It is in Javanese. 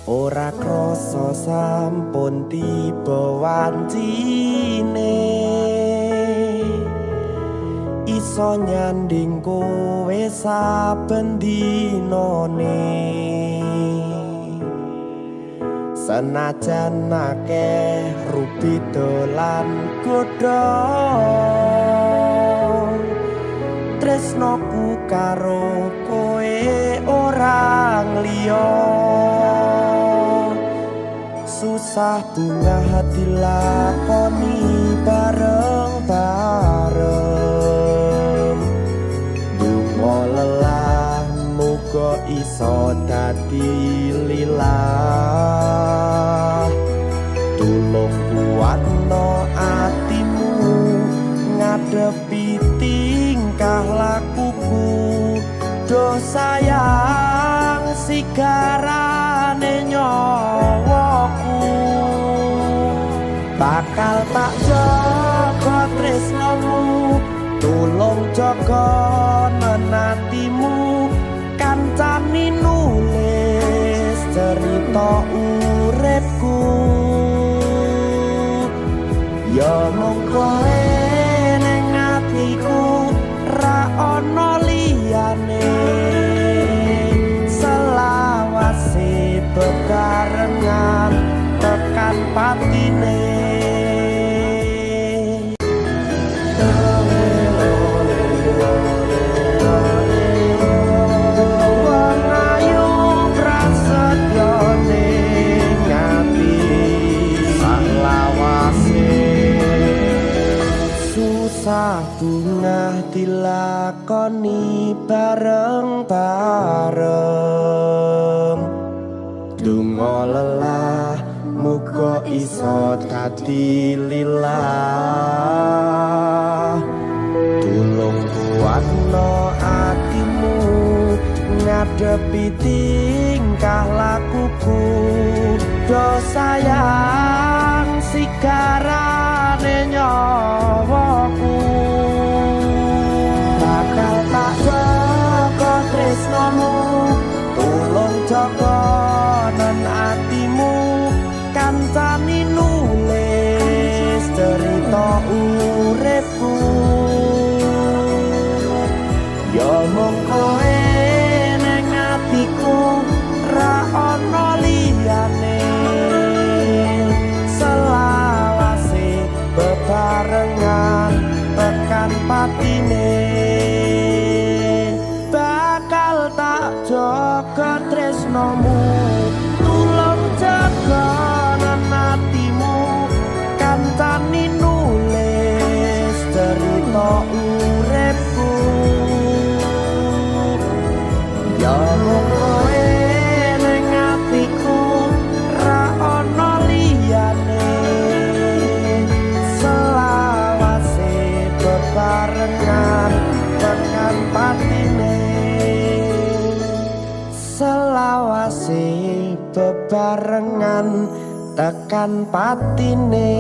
ora krasa sampun tiba wancine iso nyanding kowe saben dinane senajan akeh rupi dolan godho tresnoku karo kowe orang liya susah bunga hati lakoni bareng-bareng dungo lelah muga iso dadi lilah tulung kuatno atimu ngadepi tingkah lakuku do sayang sigarane nyawaku bakal tak jaga tresnamu tulung jaga menatimu kancani nulis cerita uripku ya mung kowe ning atiku ra ono liyane selawase bebarengan tekan patine bunga dilakoni bareng-bareng dungo lelah muga iso dadi lilah tulung kuatno atimu ngadepi tingkah lakuku do sayang sigarane nyawaku bakal tak jaga tresnamu tulung jaga nan atimu kancani nulis cerita uripku ya mung kowe ning atiku ra ono liyane selawase bebarengan tekan patine bakal tak jaga tresnamu tulung jaga nan atimu kancani nulis cerita uripku ya mung kowe ning atiku ra ono liyane selawase bebarengan tekan patine selawase bebarengan tekan patine